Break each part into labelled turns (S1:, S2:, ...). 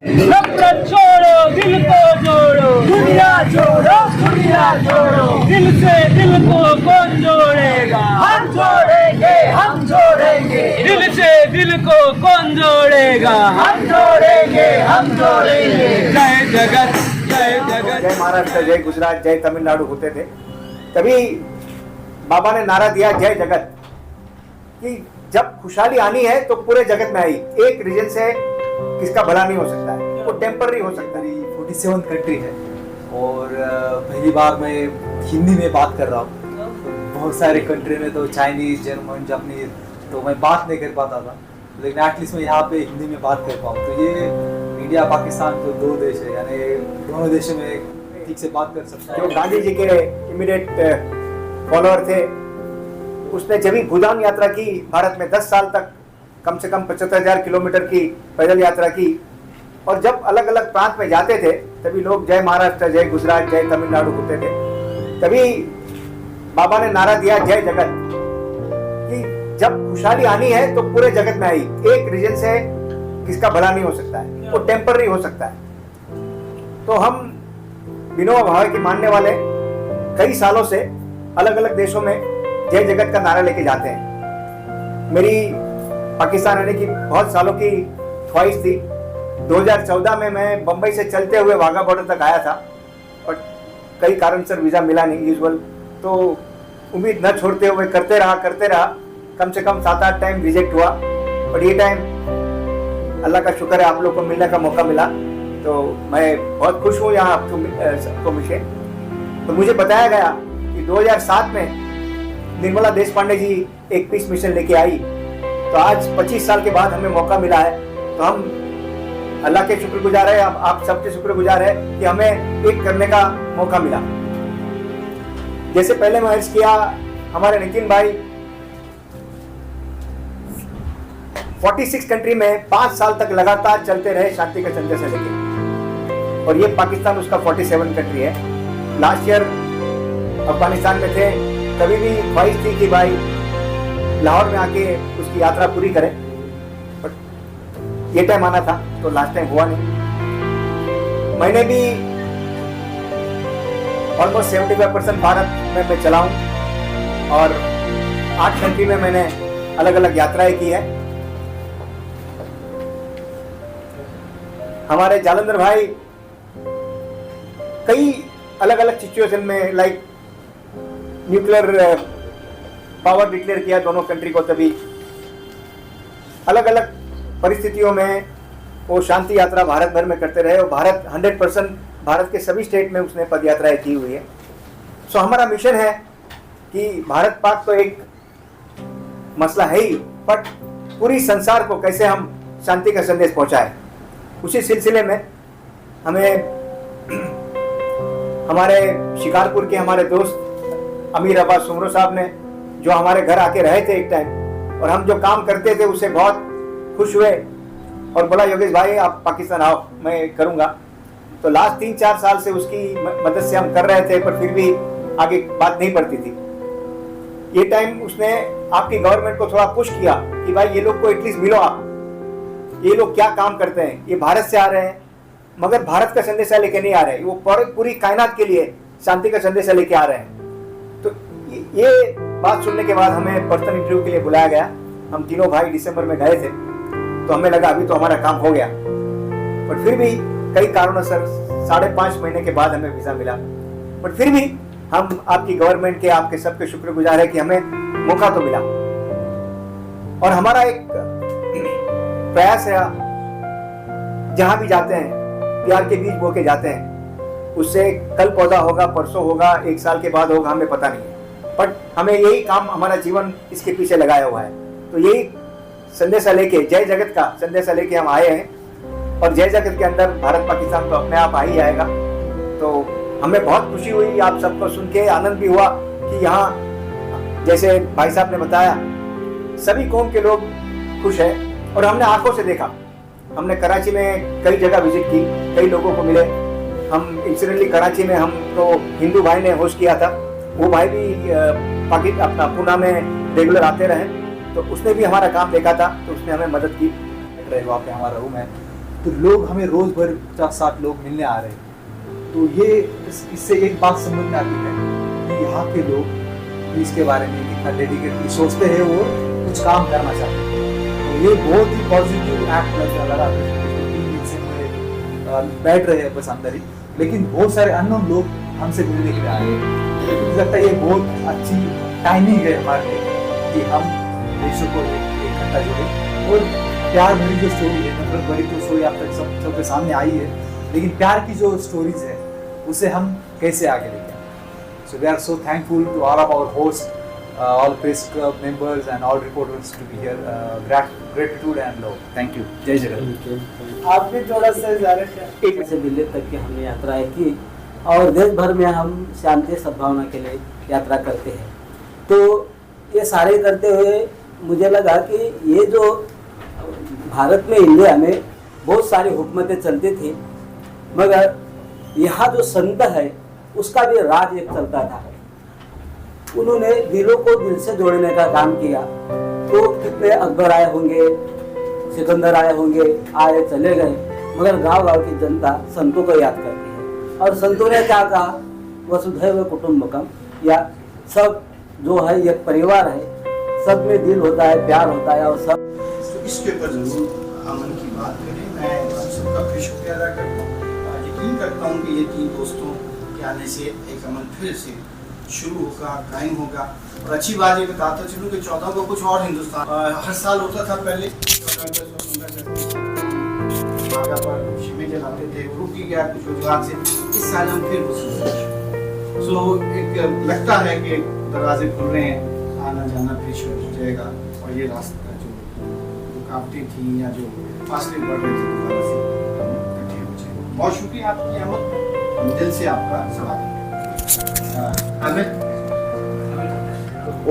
S1: नफरत छोड़ो, दिल को जोड़ो, दुनिया जोड़ो, दुनिया जोड़ो, दिल से दिल को कौन जोड़ेगा, हम जोड़ेंगे, हम जोड़ेंगे, दिल से दिल को कौन जोड़ेगा, हम जोड़ेंगे, हम जोड़ेंगे। जय जगत, जय जगत,
S2: जय महाराष्ट्र, जय गुजरात, जय तमिलनाडु होते थे, तभी बाबा ने नारा दिया जय जगत, कि जब खुशहाली आनी है तो पूरे जगत में आई। एक रीजन से किसका भला नहीं हो सकता है, वो टेम्पररी हो सकता है।
S3: 47 कंट्री है और पहली बार मैं हिंदी में बात कर रहा हूँ। बहुत सारे कंट्री में तो चाइनीज, जर्मन, जापानीज, तो मैं बात नहीं कर पाता था, लेकिन एटलीस्ट मैं यहाँ पे हिंदी में बात कर पाऊँ। तो ये इंडिया पाकिस्तान तो दो देश है, यानी दोनों देशों में ठीक से बात कर सकता
S2: जो
S3: है।
S2: गांधी जी के इमीडिएट फॉलोअर थे, उसने जब भी भूटान यात्रा की, भारत में 10 साल तक कम से कम 75,000 किलोमीटर की पैदल यात्रा की, और जब अलग अलग प्रांत में जाते थे तभी लोग जय महाराष्ट्र, जय गुजरात, जय तमिलनाडु होते थे। तभी बाबा ने नारा दिया जय जगत, कि जब खुशहाली आनी है तो पूरे जगत में आई। एक रीजन से किसका भला नहीं हो सकता है, वो टेम्पररी हो सकता है। तो हम विनोबा भावे के मानने वाले कई सालों से अलग अलग देशों में जय जगत का नारा लेके जाते हैं। मेरी पाकिस्तान आने की बहुत सालों की ख्वाहिश थी। 2014 में मैं बंबई से चलते हुए वाघा बॉर्डर तक आया था, बट कई कारण से वीज़ा मिला नहीं यूजुअल, तो उम्मीद न छोड़ते हुए करते रहा। कम से कम 7-8 टाइम रिजेक्ट हुआ, पर ये टाइम अल्लाह का शुक्र है आप लोग को मिलने का मौका मिला, तो मैं बहुत खुश हूँ यहाँ आपको मिले। तो मुझे बताया गया कि 2007 में निर्मला देशपांडे जी एक पीस मिशन लेके आई, तो आज 25 साल के बाद हमें मौका मिला है, तो हम अल्लाह के शुक्रगुजार है, आप सबके शुक्रगुजार है कि हमें एक करने का मौका मिला। जैसे पहले मैं अर्ज किया, हमारे नितिन भाई 46 कंट्री में 5 साल तक लगातार चलते रहे शांति का संदेश लेके, और ये पाकिस्तान उसका 47 कंट्री है। लास्ट ईयर अफगानिस्तान में थे, कभी भी ख्वाहिश थी कि भाई लाहौर में आके उसकी यात्रा पूरी करें, बट ये टाइम आना था तो लास्ट टाइम हुआ नहीं। मैंने भी ऑलमोस्ट 75% भारत में मैं चला हूँ, और 8 कंट्री में मैंने अलग अलग यात्राएं की है। हमारे जालंधर भाई कई अलग अलग सिचुएशन में, लाइक न्यूक्लियर पावर डिक्लेयर किया दोनों कंट्री को, तभी अलग अलग परिस्थितियों में वो शांति यात्रा भारत भर में करते रहे, और भारत 100% भारत के सभी स्टेट में उसने पद यात्राएं की हुई है। सो हमारा मिशन है कि भारत पाक तो एक मसला है ही, बट पूरी संसार को कैसे हम शांति का संदेश पहुंचाएं। उसी सिलसिले में हमें हमारे शिकारपुर के हमारे दोस्त अमीर अब्बास सुमरो साहब ने, जो हमारे घर आके रहे थे एक टाइम, और हम जो काम करते थे उससे बहुत खुश हुए और बोला योगेश भाई आप पाकिस्तान आओ, मैं करूँगा। तो लास्ट 3-4 साल से उसकी मदद से हम कर रहे थे, पर फिर भी आगे बात नहीं बढ़ती थी। ये टाइम उसने आपकी गवर्नमेंट को थोड़ा पुश किया कि भाई ये लोग को एटलीस्ट मिलो, आप ये लोग क्या काम करते हैं, ये भारत से आ रहे हैं मगर भारत का संदेशा लेके नहीं आ रहे, वो पूरी कायनात के लिए शांति का संदेशा लेके आ रहे हैं। तो ये बात सुनने के बाद हमें पर्सनल इंटरव्यू के लिए बुलाया गया। हम तीनों भाई दिसंबर में गए थे, तो हमें लगा अभी तो हमारा काम हो गया, पर फिर भी कई कारणों से 5.5 महीने के बाद हमें वीज़ा मिला। पर फिर भी हम आपकी गवर्नमेंट के, आपके सबके शुक्रगुजार है कि हमें मौका तो मिला। और हमारा एक प्रयास है, जहां भी जाते हैं प्यार के बीज बो के जाते हैं, उससे कल पौधा होगा, परसों होगा, 1 साल के बाद होगा, हमें पता नहीं है, बट हमें यही काम, हमारा जीवन इसके पीछे लगाया हुआ है। तो यही संदेशा लेके, जय जगत का संदेशा लेके हम आए हैं, और जय जगत के अंदर भारत पाकिस्तान तो अपने आप आ ही आएगा। तो हमें बहुत खुशी हुई, आप सबको सुन के आनंद भी हुआ कि यहाँ जैसे भाई साहब ने बताया सभी कौम के लोग खुश हैं, और हमने आंखों से देखा। हमने कराची में कई जगह विजिट की, कई लोगों को मिले। हम इंसिडेंटली कराची में हम तो हिंदू भाई ने होस्ट किया था, वो भाई भी अपना पूना में रेगुलर आते रहे, तो उसने भी हमारा काम देखा था, तो उसने हमें मदद की।
S3: वहाँ पे हमारा रूम है, तो लोग हमें रोज भर 50-60 लोग मिलने आ रहे हैं। तो ये इससे एक बात समझ में आती है कि यहाँ के लोग इसके बारे में कितना डेडिकेटली सोचते हैं, वो कुछ काम करना चाहते हैं। तो ये बहुत ही पॉजिटिव एक्ट लगा 3 दिन से बैठ रहे हैं बस अंदर ही, लेकिन बहुत सारे अननोन लोग हमसे मिलने के लिए आए हैं। मुझे लगता है ये बहुत अच्छी टाइमिंग है हमारे लिए कि हम देशों को इकट्ठा जोड़े। और प्यार भरी जो स्टोरी है, नफरत भरी जो स्टोरी आप तक सबके सामने आई है, लेकिन प्यार की जो स्टोरीज है उसे हम कैसे आगे लेके आए। So we are so thankful to all of our host, all press club members and all reporters to be here. Gratitude and love. Thank you. जय जगन्नाथ।
S1: आप भी थोड़ा सा
S4: एक से दिल्ली तक की हमने यात्राएं की और देश भर में हम शांति सद्भावना के लिए यात्रा करते हैं। तो ये सारे करते हुए मुझे लगा कि ये जो भारत में, इंडिया में बहुत सारी हुकूमतें चलती थी, मगर यहाँ जो संत है उसका भी राज एक चलता था। उन्होंने दिलों को दिल से जोड़ने का काम किया। तो कितने अकबर आए होंगे, सिकंदर आए होंगे, आए चले गए, मगर गांव-गांव की जनता संतों को याद करती है। और संतों ने क्या कहा, वसुधैव कुटुंबकम, या सब जो है एक परिवार है, सब में दिल होता है, प्यार होता है और सब।
S5: तो इसके ऊपर जरूर अमन की बात करें। मैं आप सबका फिर शुक्रिया अदा करता हूँ। यकीन करता हूँ कि ये 3 दोस्तों के आने से एक अमन फिर से शुरू होगा, कायम होगा। और अच्छी बात ये बताता चलूँ कि 14 को कुछ और हिंदुस्तान हर साल होता था। पहले 14 पर शिमें जलाते थे, रुक ही गया कुछ वजूहत से। इस साल हम फिर सो एक लगता है कि दरवाजे खुल रहे हैं, आना जाना फिर शुरू हो जाएगा। और ये रास्ता जो रुकावटें थी या जो फासले बढ़ रहे थे दोबारा से इकट्ठे हो जाए। बहुत शुक्रिया आपकी अहमद, दिल से आपका स्वागत।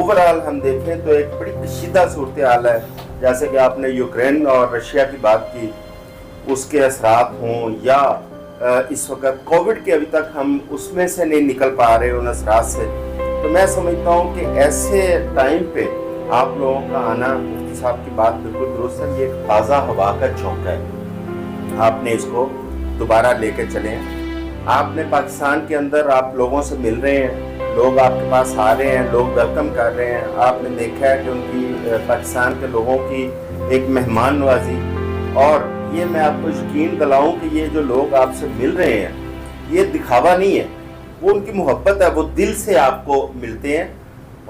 S6: ओवरऑल हम देखें तो एक बड़ी पेचीदा सूरत हाल है। जैसे कि आपने यूक्रेन और रशिया की बात की, उसके असरात हों या इस वक्त कोविड के अभी तक हम उसमें से नहीं निकल पा रहे उन असरात से, तो मैं समझता हूँ कि ऐसे टाइम पे आप लोगों का आना, मुफ्ती साहब की बात बिल्कुल दुरुस्त है, ये एक ताज़ा हवा का झोंका है। आपने इसको दोबारा लेके चलें। आपने पाकिस्तान के अंदर आप लोगों से मिल रहे हैं, लोग आपके पास आ रहे हैं, लोग वेलकम कर रहे हैं। आपने देखा है कि उनकी पाकिस्तान के लोगों की एक मेहमान नवाजी, और ये मैं आपको यकीन दिलाऊं कि ये जो लोग आपसे मिल रहे हैं ये दिखावा नहीं है, वो उनकी मोहब्बत है, वो दिल से आपको मिलते हैं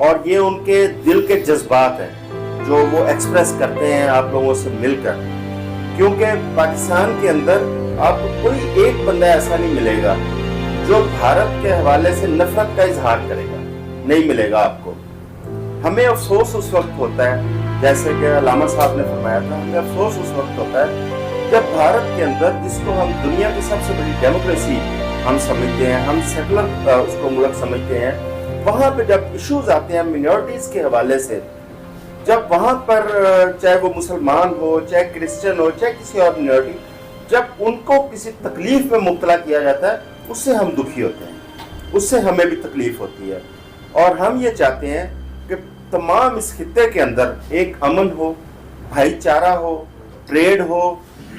S6: और ये उनके दिल के जज्बात हैं जो वो एक्सप्रेस करते हैं आप लोगों से मिलकर। क्योंकि पाकिस्तान के अंदर आपको कोई एक बंदा ऐसा नहीं मिलेगा जो भारत के हवाले से नफरत का इजहार करेगा, नहीं मिलेगा आपको। हमें अफसोस उस वक्त होता है, जैसे कि अल्लामा साहब ने फरमाया था, हमें अफसोस उस वक्त होता है जब भारत के अंदर, जिसको हम दुनिया की सबसे बड़ी डेमोक्रेसी हम समझते हैं, हम सेकुलर उसको मुल्क समझते हैं, वहाँ पे जब इश्यूज आते हैं मिनॉरिटीज़ के हवाले से, जब वहाँ पर चाहे वो मुसलमान हो, चाहे क्रिश्चियन हो, चाहे किसी और मिनॉरिटी, जब उनको किसी तकलीफ में मुब्तला किया जाता है, उससे हम दुखी होते हैं, उससे हमें भी तकलीफ होती है। और हम ये चाहते हैं कि तमाम इस खित्ते के अंदर एक अमन हो, भाईचारा हो, ट्रेड हो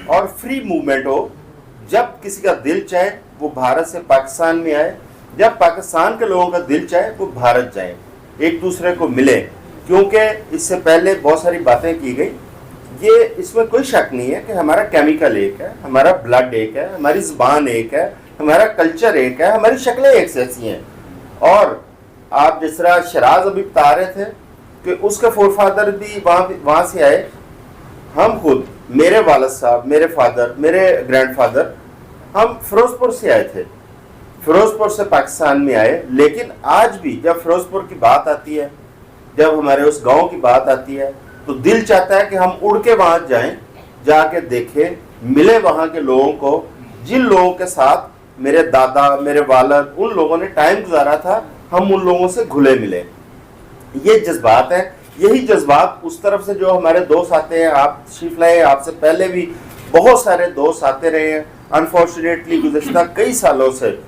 S6: और फ्री मूवमेंट हो। जब किसी का दिल चाहे वो भारत से पाकिस्तान में आए, जब पाकिस्तान के लोगों का दिल चाहे वो भारत जाए, एक दूसरे को मिले। क्योंकि इससे पहले बहुत सारी बातें की गई, ये इसमें कोई शक नहीं है कि हमारा केमिकल एक है, हमारा ब्लड एक है, हमारी ज़बान एक है, हमारा कल्चर एक है, हमारी शक्लें एक जैसी हैं। और आप जिस तरह शराज अभी बता रहे थे कि उसके फोरफादर भी वहाँ से आए, हम खुद, मेरे वालिद साहब, मेरे फादर, मेरे ग्रैंडफादर, हम फिरोजपुर से आए थे, फिरोजपुर से पाकिस्तान में आए। लेकिन आज भी जब फिरोजपुर की बात आती है, जब हमारे उस गांव की बात आती है, तो दिल चाहता है कि हम उड़ के वहाँ जाएं, जाके देखें, मिले वहाँ के लोगों को, जिन लोगों के साथ मेरे दादा, मेरे वालिद, उन लोगों ने टाइम गुजारा था, हम उन लोगों से घुले मिले। ये जज्बात हैं, यही जज्बात उस तरफ से जो हमारे दोस्त आते हैं, आप तशरीफ लाए, आपसे पहले भी बहुत सारे दोस्त आते रहे हैं। अनफॉर्चुनेटली गुज़श्ता कई सालों से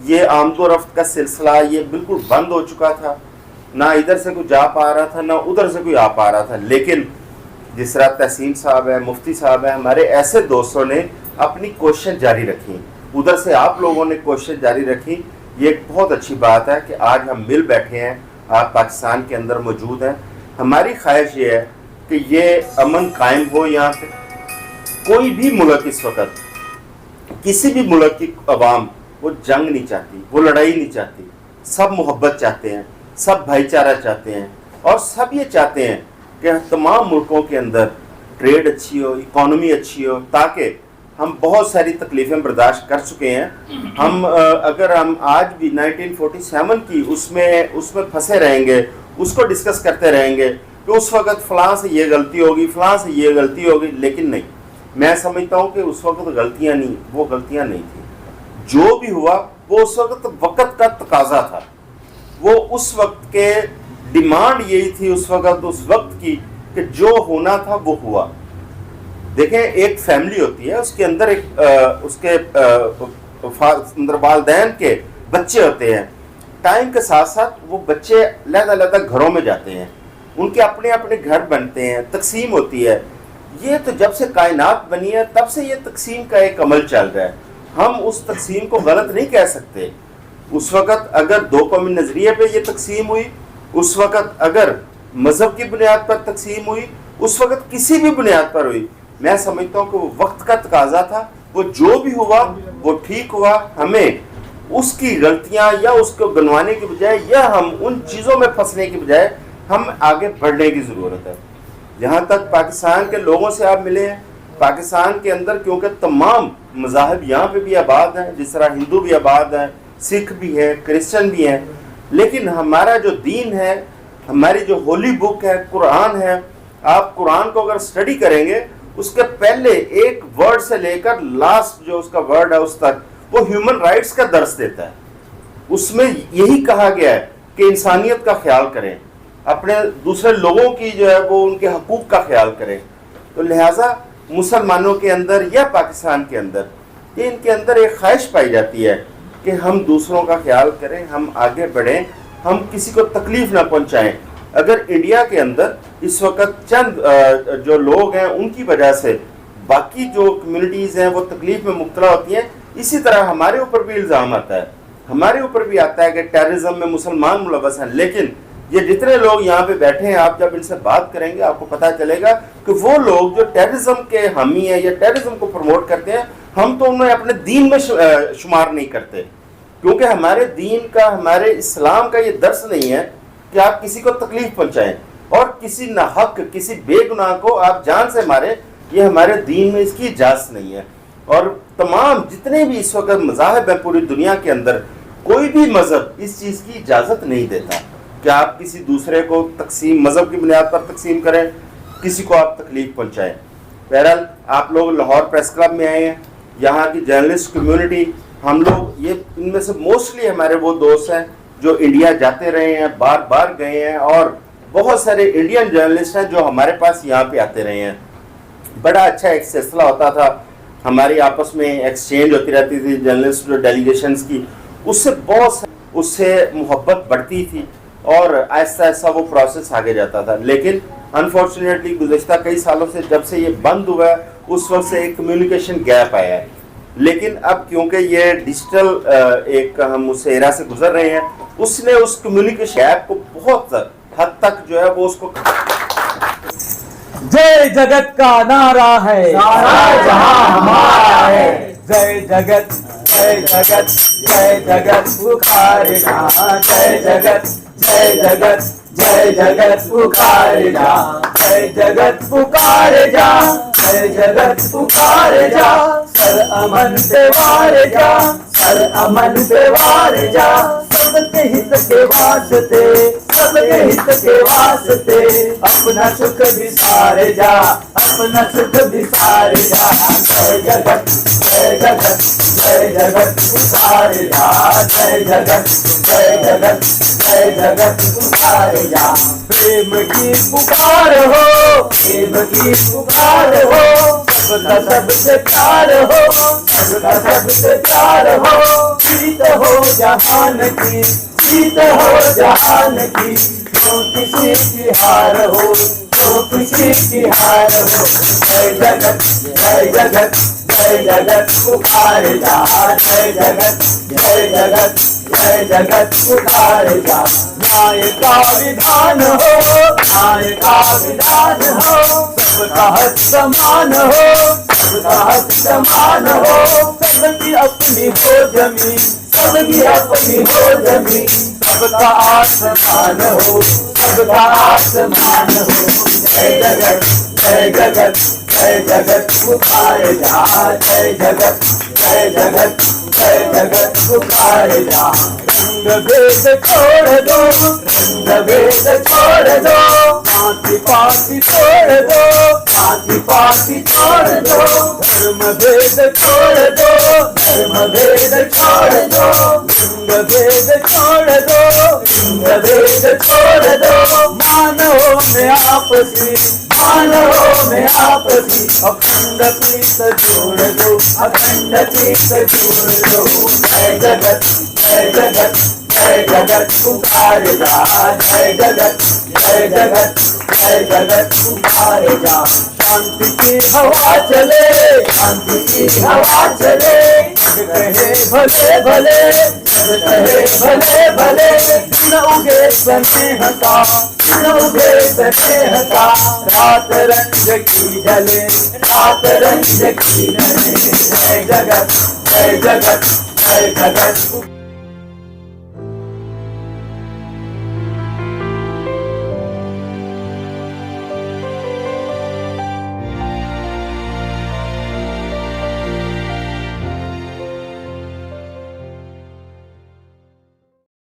S6: ये आमदोरफ्त का सिलसिला ये बिल्कुल बंद हो चुका था, ना इधर से कोई जा पा रहा था, ना उधर से कोई आ पा रहा था। लेकिन जिस तरह तहसीन साहब है, मुफ्ती साहब है, हमारे ऐसे दोस्तों ने अपनी कोशिश जारी रखी, उधर से आप लोगों ने कोशिश जारी रखी। ये एक बहुत अच्छी बात है कि आज हम मिल बैठे हैं, आप पाकिस्तान के अंदर मौजूद हैं। हमारी ख्वाहिश ये है कि ये अमन कायम हो यहाँ पे। कोई भी मुल्क इस वक्त, किसी भी मुल्क की अवाम वो जंग नहीं चाहती, वो लड़ाई नहीं चाहती, सब मोहब्बत चाहते हैं, सब भाईचारा चाहते हैं और सब ये चाहते हैं कि तमाम मुल्कों के अंदर ट्रेड अच्छी हो, इकॉनमी अच्छी हो, ताकि हम बहुत सारी तकलीफ़ें बर्दाश्त कर चुके हैं। हम अगर हम आज भी 1947 की उसमें फंसे रहेंगे, उसको डिस्कस करते रहेंगे कि उस वक़्त फ़लाँ से ये गलती होगी, फ़लाँ से ये गलती होगी, लेकिन नहीं, मैं समझता हूँ कि उस वक़्त गलतियाँ नहीं, वो गलतियाँ नहीं थी। जो भी हुआ वो उस वक़्त का तकाजा था, वो उस वक्त के डिमांड यही थी उस वक्त की कि जो होना था वो हुआ। देखें, एक फैमिली होती है, उसके अंदर उसके वालिदैन के बच्चे होते हैं। टाइम के साथ साथ वो बच्चे अलग-अलग घरों में जाते हैं, उनके अपने अपने घर बनते हैं, तकसीम होती है। ये तो जब से कायनात बनी है तब से ये तकसीम का एक अमल चल रहा है। हम उस तकसीम को गलत नहीं कह सकते। उस वक़्त अगर दो कौमी नज़रिए पे ये तकसीम हुई, उस वक़्त अगर मज़हब की बुनियाद पर तकसीम हुई, उस वक़्त किसी भी बुनियाद पर हुई, मैं समझता हूँ कि वो वक्त का तकाजा था। वो जो भी हुआ वो ठीक हुआ। हमें उसकी गलतियाँ या उसको गनवाने की बजाय या हम उन चीज़ों में फंसने की बजाय हम आगे बढ़ने की ज़रूरत है। जहाँ तक पाकिस्तान के लोगों से आप मिले हैं, पाकिस्तान के अंदर क्योंकि तमाम मज़ाहिब यहाँ पे भी आबाद हैं, जिस तरह हिंदू भी आबाद हैं, सिख भी है, क्रिश्चियन भी हैं, लेकिन हमारा जो दीन है, हमारी जो होली बुक है, कुरान है, आप कुरान को अगर स्टडी करेंगे, उसके पहले एक वर्ड से लेकर लास्ट जो उसका वर्ड है उस तक वो ह्यूमन राइट्स का दर्स देता है। उसमें यही कहा गया है कि इंसानियत का ख्याल करें, अपने दूसरे लोगों की जो है वो उनके हकूक का ख्याल करें। तो लिहाजा मुसलमानों के अंदर या पाकिस्तान के अंदर ये इनके अंदर एक ख्वाहिश पाई जाती है कि हम दूसरों का ख्याल करें, हम आगे बढ़ें, हम किसी को तकलीफ ना पहुंचाएं। अगर इंडिया के अंदर इस वक्त चंद जो लोग हैं उनकी वजह से बाकी जो कम्युनिटीज़ हैं वो तकलीफ में मुब्तला होती हैं, इसी तरह हमारे ऊपर भी इल्ज़ाम आता है, हमारे ऊपर भी आता है कि टेररिज्म में मुसलमान मुलव्वस हैं। लेकिन ये जितने लोग यहाँ पे बैठे हैं, आप जब इनसे बात करेंगे आपको पता चलेगा कि वो लोग जो टेररिज्म के हामी हैं या टेररिज्म को प्रमोट करते हैं, हम तो उन्हें अपने दीन में शुमार नहीं करते, क्योंकि हमारे दीन का, हमारे इस्लाम का ये दर्स नहीं है कि आप किसी को तकलीफ पहुंचाएं और किसी नाहक, किसी बेगुनाह को आप जान से मारें। ये हमारे दीन में इसकी इजाज़त नहीं है। और तमाम जितने भी इस वक्त मज़ाहिब हैं पूरी दुनिया के अंदर, कोई भी मज़हब इस चीज़ की इजाज़त नहीं देता कि आप किसी दूसरे को तकसीम, मज़हब की बुनियाद पर तकसीम करें, किसी को आप तकलीफ पहुँचाएँ। बहरहाल आप लोग लाहौर प्रेस क्लब में आए हैं, यहाँ की जर्नलिस्ट कम्यूनिटी, हम लोग ये इनमें से मोस्टली हमारे वो दोस्त हैं जो इंडिया जाते रहे हैं, बार बार गए हैं, और बहुत सारे इंडियन जर्नलिस्ट हैं जो हमारे पास यहाँ पे आते रहे हैं। बड़ा अच्छा एक सिलसिला होता था, हमारी आपस में एक्सचेंज होती रहती थी जर्नलिस्ट जो डेलीगेशंस की, उससे मोहब्बत बढ़ती थी और आहिस्ता आहिस्ता वो प्रोसेस आगे जाता था। लेकिन अनफॉर्चुनेटली गुज़श्ता कई सालों से जब से ये बंद हुआ है, उस वक्त से एक कम्युनिकेशन गैप आया है। लेकिन अब क्योंकि ये डिजिटल एक हम उस एरा से गुजर रहे हैं, उसने उस कम्युनिकेशन गैप को बहुत हद तक जो है वो उसको
S1: जय जगत का नारा है, सारा जहां हमारा है। जय जगत, जय जगत, जय जगत पुकारे जा, जय जगत, जय जगत, जय जगत पुकारे जा, जय जगत पुकारे जा, जय जगत पुकारे जा, सर अमन पे वारे जा, सर अमन पे वारे जा, सबके हित के वास्ते, सबके हित के वास्ते, अपना सुख बिसारे जा, अपना सुख बिसारे जा। जय जगत, जय जगत, जय जगत पुकारे जा, जय जगत, जय जगत, जय जगत पुकारे जा। प्रेम की पुकार हो, प्रेम की पुकार हो, सबका सबसे प्यार हो, सबका सबसे प्यार हो, जीत हो जहान की, जीत हो जहान की, जो किसी की हार हो, जो किसी की हार हो। जय जगत, जय जगत, जय जगत पुकारे जा, जय जगत, जय जगत, जय जगत पुकारे जा। न्याय का विधान हो, न्याय का विधान हो, सबका हक समान हो, सबका हक समान हो। सबकी अपनी हो जमीन, सबकी अपनी हो जमीन, सबका आसमान हो, सबका आसमान हो। जय जगत, जय जगत, जय जगत पुकारे जा, जय जगत, जय जगत, जय जगत पुकारे जा। रंग भेद छोड़ दो, रंग भेद छोड़ दो, पाती पाती छोड़ दो, पाती पाती छोड़ दो। धर्म भेद छोड़ दो, धर्म भेद छोड़ दो, लिंग भेद छोड़ दो, लिंग भेद छोड़ दो। मानव में आपसी, मानव में आपसी अखंड प्रीत जोड़ दो, अखंड प्रीत जोड़ दो। जय जगत, जय जगत, जय जगत पुकारे जा, जय जगत, जय जगत, जय जगत पुकारे जा। शांति की हवा चले, शांति की हवा चले, जग कहे भले भले, जग कहे भले भले। दिन उगे स्नेह का, दिन उगे स्नेह का, रात रंज की ढले, रात रंज की ढले। जय जगत, जय जगत, जय जगत।